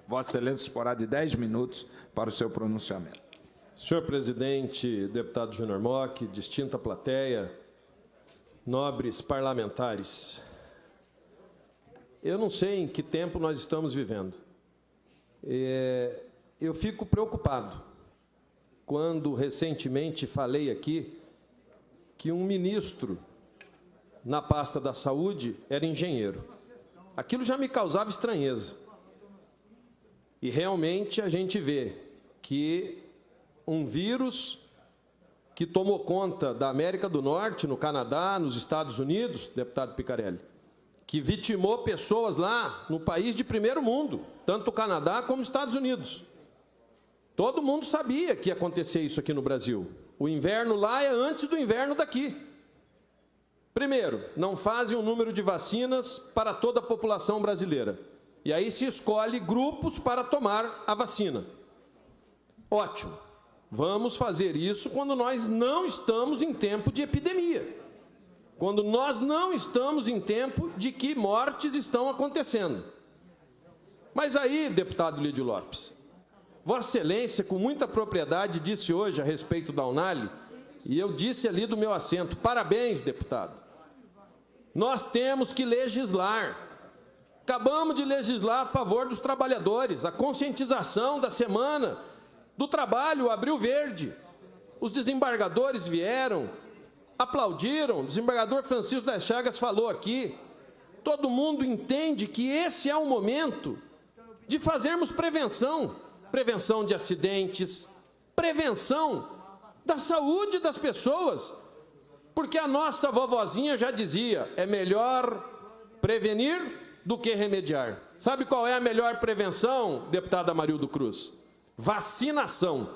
Vossa Excelência disporá de 10 minutos para o seu pronunciamento. Senhor presidente, deputado Júnior Mock, distinta plateia, nobres parlamentares, eu não sei em que tempo nós estamos vivendo. Eu fico preocupado quando recentemente falei aqui que um ministro na pasta da saúde era engenheiro. Aquilo já me causava estranheza. E realmente a gente vê que um vírus que tomou conta da América do Norte, no Canadá, nos Estados Unidos, deputado Picarelli, que vitimou pessoas lá no país de primeiro mundo, tanto o Canadá como os Estados Unidos. Todo mundo sabia que ia acontecer isso aqui no Brasil. O inverno lá é antes do inverno daqui. Primeiro, não fazem o número de vacinas para toda a população brasileira. E aí se escolhe grupos para tomar a vacina. Ótimo. Vamos fazer isso quando nós não estamos em tempo de epidemia. Quando nós não estamos em tempo de que mortes estão acontecendo. Mas aí, deputado Lídio Lopes, Vossa Excelência, com muita propriedade, disse hoje a respeito da Unali, e eu disse ali do meu assento, parabéns, deputado. Nós temos que legislar. Acabamos de legislar a favor dos trabalhadores, a conscientização da semana do trabalho, o Abril Verde. Os desembargadores vieram, aplaudiram, o desembargador Francisco das Chagas falou aqui. Todo mundo entende que esse é o momento de fazermos prevenção. Prevenção de acidentes, prevenção da saúde das pessoas. Porque a nossa vovozinha já dizia, é melhor prevenir do que remediar. Sabe qual é a melhor prevenção, deputada Amarildo Cruz? Vacinação.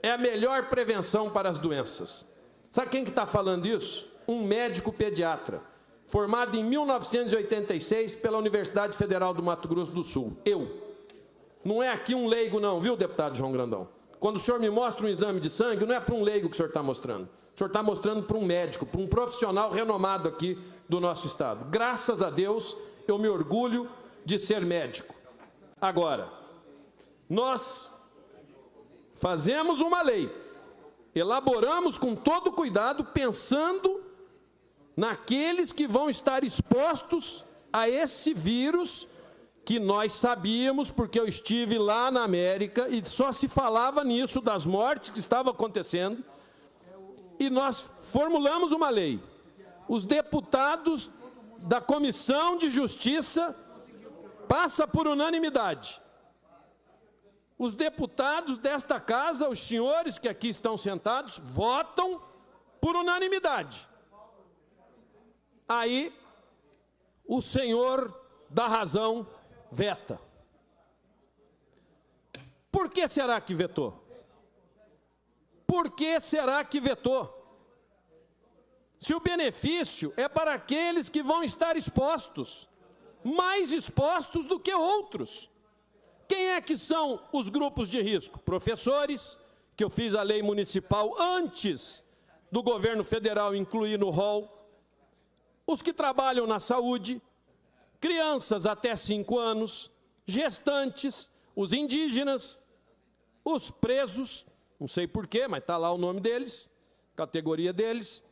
É a melhor prevenção para as doenças. Sabe quem que está falando isso? Um médico pediatra, formado em 1986 pela Universidade Federal do Mato Grosso do Sul. Eu. Não é aqui um leigo não, viu, deputado João Grandão? Quando o senhor me mostra um exame de sangue, não é para um leigo que o senhor está mostrando. O senhor está mostrando para um médico, para um profissional renomado aqui do nosso estado. Graças a Deus, eu me orgulho de ser médico. Agora, nós fazemos uma lei, elaboramos com todo cuidado, pensando naqueles que vão estar expostos a esse vírus que nós sabíamos, porque eu estive lá na América e só se falava nisso, das mortes que estavam acontecendo, e nós formulamos uma lei. Os deputados da Comissão de Justiça passa por unanimidade. Os deputados desta casa, os senhores que aqui estão sentados, votam por unanimidade. Aí, o senhor da razão veta. Por que será que vetou? Por que será que vetou? Se o benefício é para aqueles que vão estar expostos, mais expostos do que outros. Quem é que são os grupos de risco? Professores, que eu fiz a lei municipal antes do governo federal incluir no rol, os que trabalham na saúde, crianças até 5 anos, gestantes, os indígenas, os presos, não sei porquê, mas está lá o nome deles, categoria deles,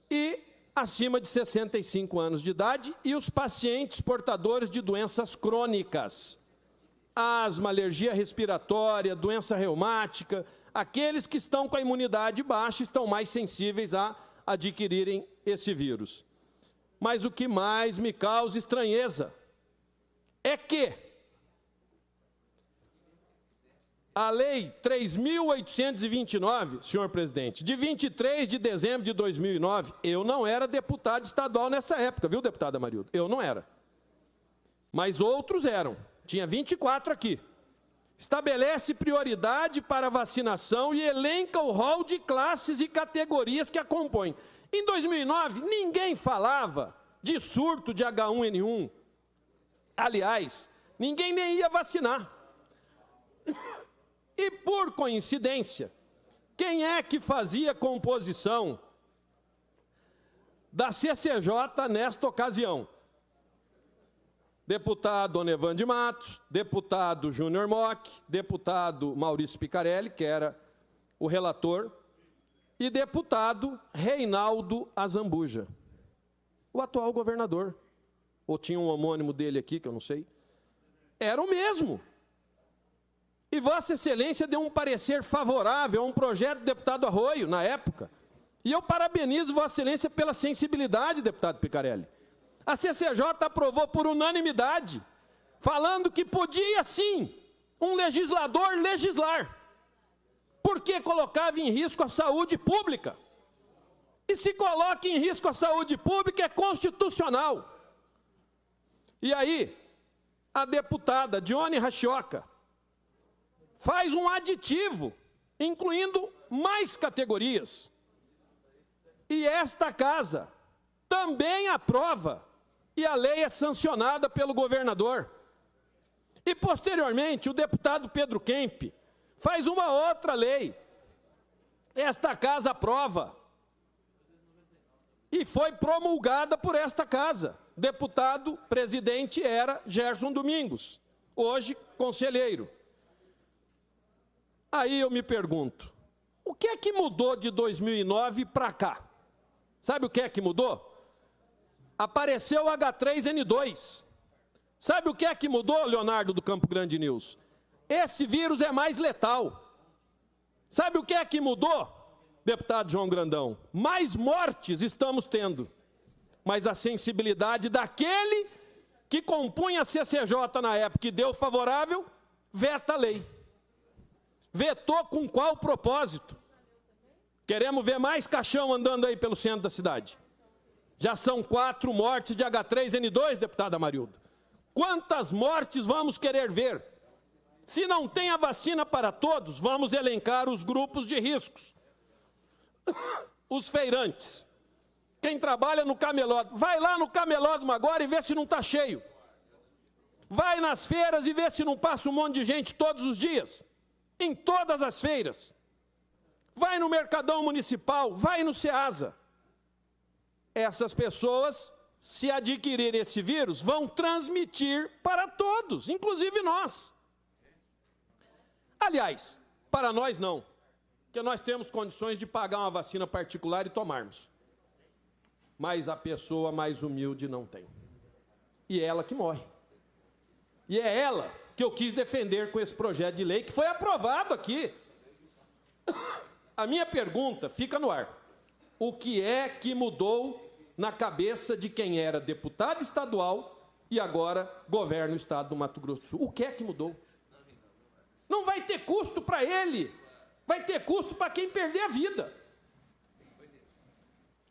e acima de 65 anos de idade, e os pacientes portadores de doenças crônicas, asma, alergia respiratória, doença reumática, aqueles que estão com a imunidade baixa estão mais sensíveis a adquirirem esse vírus. Mas o que mais me causa estranheza é que a Lei 3.829, senhor presidente, de 23 de dezembro de 2009, eu não era deputado estadual nessa época, viu, deputada Amarildo? Eu não era. Mas outros eram. Tinha 24 aqui. Estabelece prioridade para vacinação e elenca o rol de classes e categorias que a compõem. Em 2009, ninguém falava de surto de H1N1. Aliás, ninguém nem ia vacinar. E, por coincidência, quem é que fazia composição da CCJ nesta ocasião? deputado Onevan de Matos, deputado Júnior Mock, deputado Maurício Picarelli, que era o relator, e deputado Reinaldo Azambuja, o atual governador. Ou tinha um homônimo dele aqui, que eu não sei. Era o mesmo. E Vossa Excelência deu um parecer favorável a um projeto do deputado Arroio, na época. E eu parabenizo Vossa Excelência pela sensibilidade, deputado Picarelli. A CCJ aprovou por unanimidade, falando que podia, sim, um legislador legislar, porque colocava em risco a saúde pública. E se coloca em risco a saúde pública, é constitucional. E aí, a deputada Dione Rachioca faz um aditivo, incluindo mais categorias. E esta casa também aprova, e a lei é sancionada pelo governador. E, posteriormente, o deputado Pedro Kemp faz uma outra lei. Esta casa aprova. E foi promulgada por esta casa. Deputado presidente era Gerson Domingos, hoje conselheiro. Aí eu me pergunto, o que é que mudou de 2009 para cá? Sabe o que é que mudou? Apareceu o H3N2. Sabe o que é que mudou, Leonardo do Campo Grande News? Esse vírus é mais letal. Sabe o que é que mudou, deputado João Grandão? Mais mortes estamos tendo. Mas a sensibilidade daquele que compunha a CCJ na época e deu favorável, veta a lei. Vetou com qual propósito? Queremos ver mais caixão andando aí pelo centro da cidade. Já são 4 mortes de H3N2, deputada Amarildo. Quantas mortes vamos querer ver? Se não tem a vacina para todos, vamos elencar os grupos de riscos. Os feirantes. Quem trabalha no camelódromo, vai lá no camelódromo agora e vê se não está cheio. Vai nas feiras e vê se não passa um monte de gente todos os dias. Em todas as feiras. Vai no Mercadão Municipal, vai no Ceasa. Essas pessoas, se adquirirem esse vírus, vão transmitir para todos, inclusive nós. Aliás, para nós não, porque nós temos condições de pagar uma vacina particular e tomarmos. Mas a pessoa mais humilde não tem. E é ela que morre. E é ela que eu quis defender com esse projeto de lei que foi aprovado aqui. A minha pergunta fica no ar. O que é que mudou na cabeça de quem era deputado estadual e agora governa o estado do Mato Grosso do Sul? O que é que mudou? Não vai ter custo para ele, vai ter custo para quem perder a vida.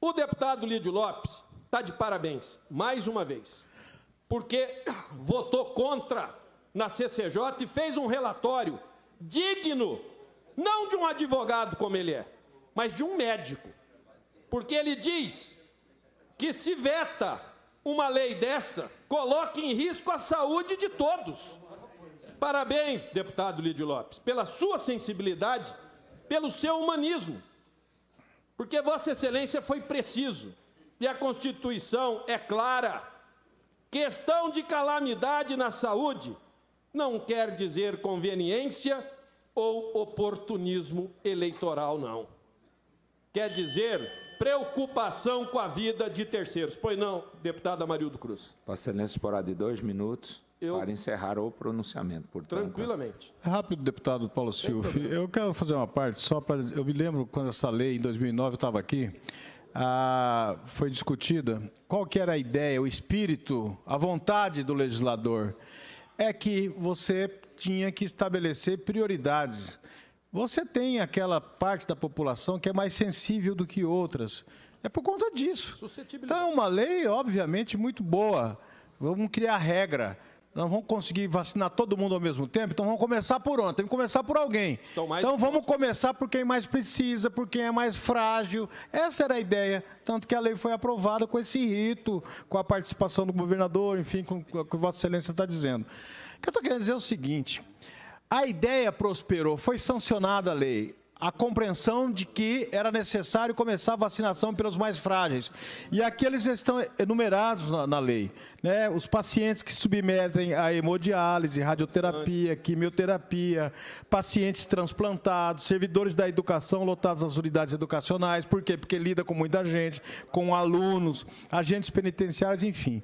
O deputado Lídio Lopes está de parabéns, mais uma vez, porque votou contra na CCJ e fez um relatório digno, não de um advogado como ele é, mas de um médico. Porque ele diz que se veta uma lei dessa, coloca em risco a saúde de todos. Parabéns, deputado Lídio Lopes, pela sua sensibilidade, pelo seu humanismo. Porque Vossa Excelência foi preciso. E a Constituição é clara. Questão de calamidade na saúde não quer dizer conveniência ou oportunismo eleitoral, não. Quer dizer preocupação com a vida de terceiros. Pois não, deputada Amarildo Cruz. Vossa Excelência disporá de 2 minutos para encerrar o pronunciamento. Portanto, tranquilamente. Rápido, deputado Paulo Silva. Eu quero fazer uma parte, só para... Eu me lembro quando essa lei, em 2009, eu estava aqui, foi discutida. Qual que era a ideia, o espírito, a vontade do legislador? É que você tinha que estabelecer prioridades. Você tem aquela parte da população que é mais sensível do que outras. É por conta disso. Então, é uma lei, obviamente, muito boa. Vamos criar regra. Não vamos conseguir vacinar todo mundo ao mesmo tempo, então vamos começar por onde? Temos que começar por alguém. Então vamos começar por quem mais precisa, por quem é mais frágil. Essa era a ideia, tanto que a lei foi aprovada com esse rito, com a participação do governador, enfim, com o que Vossa Excelência está dizendo. O que eu estou querendo dizer é o seguinte, a ideia prosperou, foi sancionada a lei. a compreensão de que era necessário começar a vacinação pelos mais frágeis. E aqui eles estão enumerados na lei, né? Os pacientes que se submetem a hemodiálise, radioterapia, quimioterapia, pacientes transplantados, servidores da educação lotados nas unidades educacionais. Por quê? Porque lida com muita gente, com alunos, agentes penitenciários, enfim.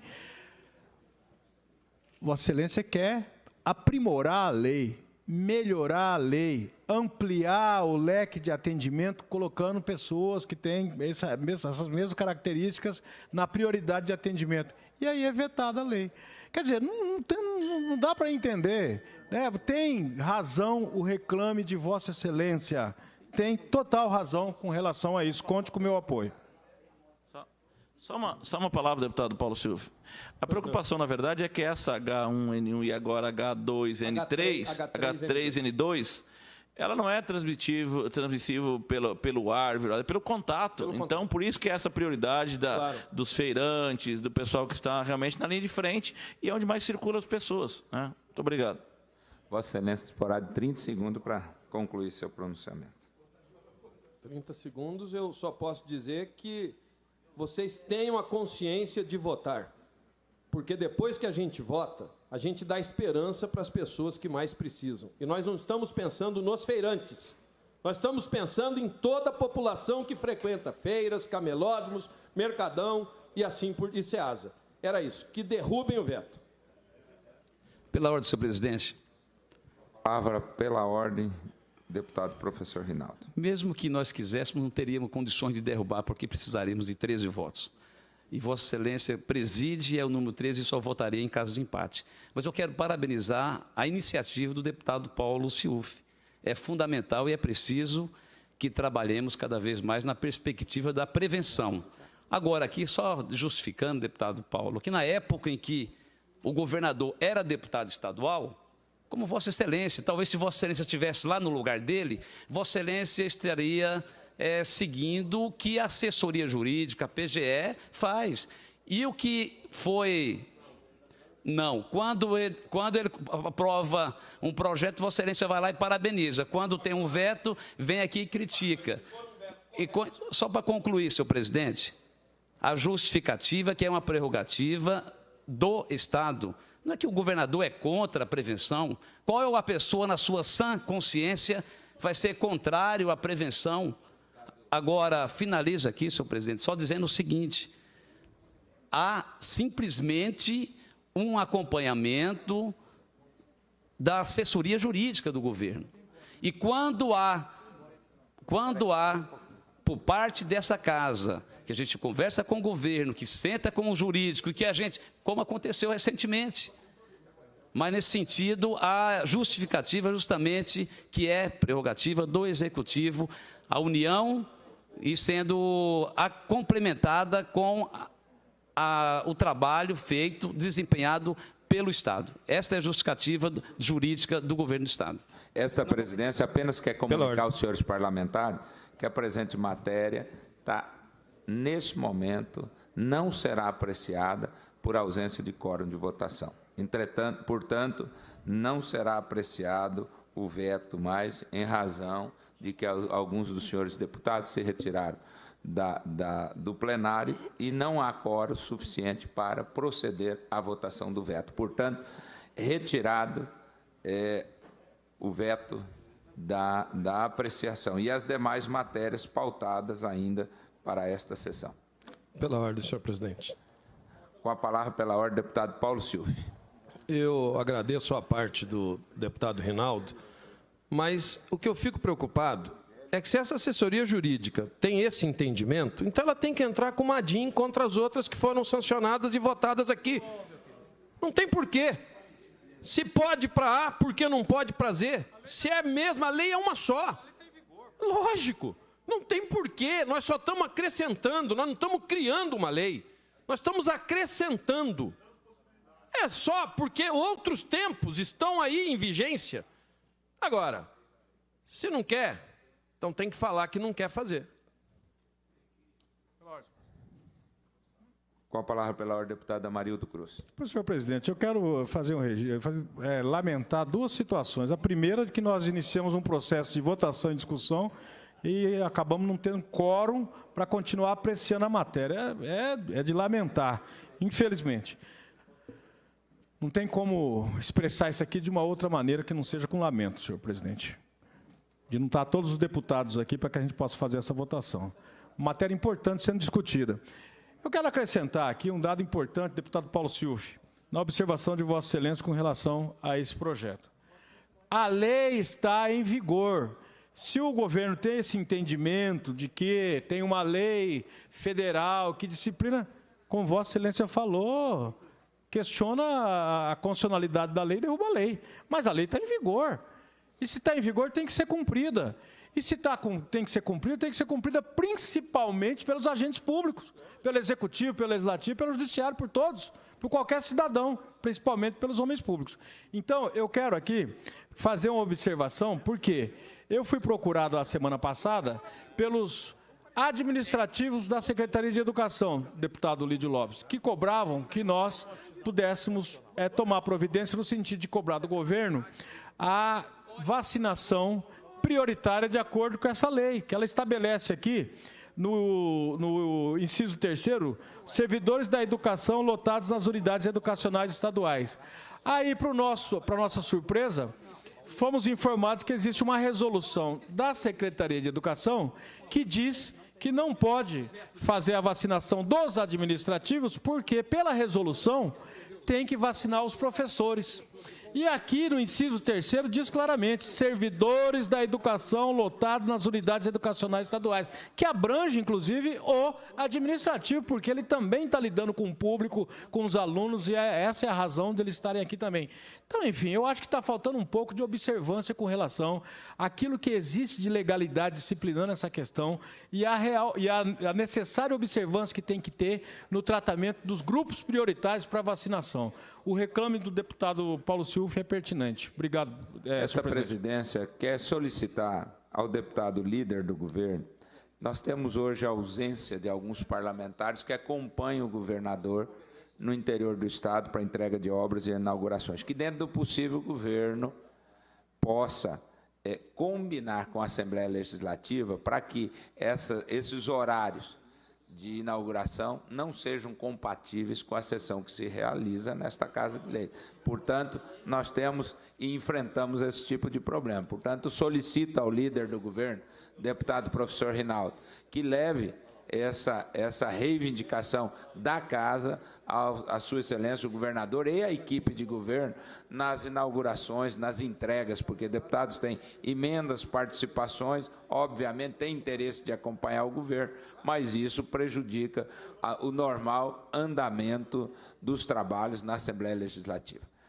Vossa Excelência quer aprimorar a lei, melhorar a lei, ampliar o leque de atendimento, colocando pessoas que têm essas mesmas características na prioridade de atendimento. E aí é vetada a lei. Quer dizer, não dá para entender, né? Tem razão o reclame de Vossa Excelência, tem total razão com relação a isso. Conte com o meu apoio. Só uma palavra, deputado Paulo Silva. A preocupação, na verdade, é que essa H1N1 e agora H2N3, H3N2, ela não é transmissível pelo ar, pelo contato. Então, por isso que é essa prioridade dos feirantes, do pessoal que está realmente na linha de frente e é onde mais circulam as pessoas, né? Muito obrigado. Vossa Excelência disporá de 30 segundos para concluir seu pronunciamento. 30 segundos, eu só posso dizer que vocês tenham a consciência de votar, porque depois que a gente vota, a gente dá esperança para as pessoas que mais precisam. E nós não estamos pensando nos feirantes, nós estamos pensando em toda a população que frequenta feiras, camelódromos, mercadão e assim por e Ceasa. Era isso, que derrubem o veto. Pela ordem, senhor presidente. Palavra pela ordem. Deputado professor Rinaldo. Mesmo que nós quiséssemos, não teríamos condições de derrubar, porque precisaríamos de 13 votos. E Vossa Excelência preside, é o número 13 e só votaria em caso de empate. Mas eu quero parabenizar a iniciativa do deputado Paulo Schiuf. É fundamental e é preciso que trabalhemos cada vez mais na perspectiva da prevenção. Agora, aqui, só justificando, deputado Paulo, que na época em que o governador era deputado estadual, como Vossa Excelência, talvez se Vossa Excelência estivesse lá no lugar dele, Vossa Excelência estaria seguindo o que a assessoria jurídica, a PGE, faz. E o que foi... Não, quando ele aprova um projeto, Vossa Excelência vai lá e parabeniza. Quando tem um veto, vem aqui e critica. E, só para concluir, senhor presidente, a justificativa, que é uma prerrogativa do Estado. Não é que o governador é contra a prevenção. Qual é a pessoa, na sua sã consciência, vai ser contrário à prevenção? Agora, finalizo aqui, senhor presidente, só dizendo o seguinte: há simplesmente um acompanhamento da assessoria jurídica do governo. E quando há, por parte dessa casa, que a gente conversa com o governo, que senta com o jurídico, e que a gente, como aconteceu recentemente. Mas, nesse sentido, a justificativa justamente que é prerrogativa do Executivo, a União, e sendo complementada com o trabalho feito, desempenhado pelo Estado. Esta é a justificativa jurídica do governo do Estado. Esta presidência apenas quer comunicar aos senhores parlamentares que a presente matéria está, neste momento, não será apreciada por ausência de quórum de votação. Entretanto, portanto, não será apreciado o veto mais em razão de que alguns dos senhores deputados se retiraram do plenário e não há quórum suficiente para proceder à votação do veto. Portanto, retirado o veto da apreciação e as demais matérias pautadas ainda para esta sessão. Pela ordem, senhor presidente. Com a palavra, pela ordem, deputado Paulo Schiuf. Eu agradeço a parte do deputado Rinaldo, mas o que eu fico preocupado é que se essa assessoria jurídica tem esse entendimento, então ela tem que entrar com uma DIN contra as outras que foram sancionadas e votadas aqui. Não tem porquê. Se pode para A, por que não pode para Z? Se é a mesma, a lei é uma só. Lógico, não tem porquê. Nós só estamos acrescentando, nós não estamos criando uma lei. Nós estamos acrescentando. É só porque outros tempos estão aí em vigência. Agora, se não quer, então tem que falar que não quer fazer. Com a palavra pela ordem, deputada Amarildo Cruz. Senhor presidente, eu quero lamentar duas situações. A primeira é que nós iniciamos um processo de votação e discussão e acabamos não tendo quórum para continuar apreciando a matéria. É de lamentar, infelizmente. Não tem como expressar isso aqui de uma outra maneira que não seja com lamento, senhor presidente. De não estar todos os deputados aqui para que a gente possa fazer essa votação. Matéria importante sendo discutida. Eu quero acrescentar aqui um dado importante, deputado Paulo Schiulfi, na observação de Vossa Excelência com relação a esse projeto. A lei está em vigor. Se o governo tem esse entendimento de que tem uma lei federal que disciplina, como Vossa Excelência falou, questiona a constitucionalidade da lei e derruba a lei. Mas a lei está em vigor. E se está em vigor, tem que ser cumprida. E se tem que ser cumprida principalmente pelos agentes públicos, pelo Executivo, pelo Legislativo, pelo Judiciário, por todos, por qualquer cidadão, principalmente pelos homens públicos. Então, eu quero aqui fazer uma observação, porque eu fui procurado a semana passada pelos administrativos da Secretaria de Educação, deputado Lídio Lopes, que cobravam que nós pudéssemos tomar providência no sentido de cobrar do governo a vacinação prioritária de acordo com essa lei, que ela estabelece aqui, no inciso 3º, servidores da educação lotados nas unidades educacionais estaduais. Aí, para nossa surpresa, fomos informados que existe uma resolução da Secretaria de Educação que diz que não pode fazer a vacinação dos administrativos, porque, pela resolução, tem que vacinar os professores. E aqui, no inciso 3º, diz claramente, servidores da educação lotados nas unidades educacionais estaduais, que abrange, inclusive, o administrativo, porque ele também está lidando com o público, com os alunos, e essa é a razão deles estarem aqui também. Então, enfim, eu acho que está faltando um pouco de observância com relação àquilo que existe de legalidade disciplinando essa questão e a necessária observância que tem que ter no tratamento dos grupos prioritários para vacinação. O reclame do deputado Paulo Schiulfi é pertinente. Obrigado, Essa presidência quer solicitar ao deputado líder do governo. Nós temos hoje a ausência de alguns parlamentares que acompanham o governador no interior do Estado para entrega de obras e inaugurações. Que, dentro do possível, o governo possa combinar com a Assembleia Legislativa para que esses horários de inauguração não sejam compatíveis com a sessão que se realiza nesta Casa de Leis. Portanto, nós temos e enfrentamos esse tipo de problema. Portanto, solicito ao líder do governo, deputado professor Rinaldo, que leve essa reivindicação da Casa à Sua Excelência, o governador e a equipe de governo nas inaugurações, nas entregas, porque deputados têm emendas, participações, obviamente têm interesse de acompanhar o governo, mas isso prejudica o normal andamento dos trabalhos na Assembleia Legislativa.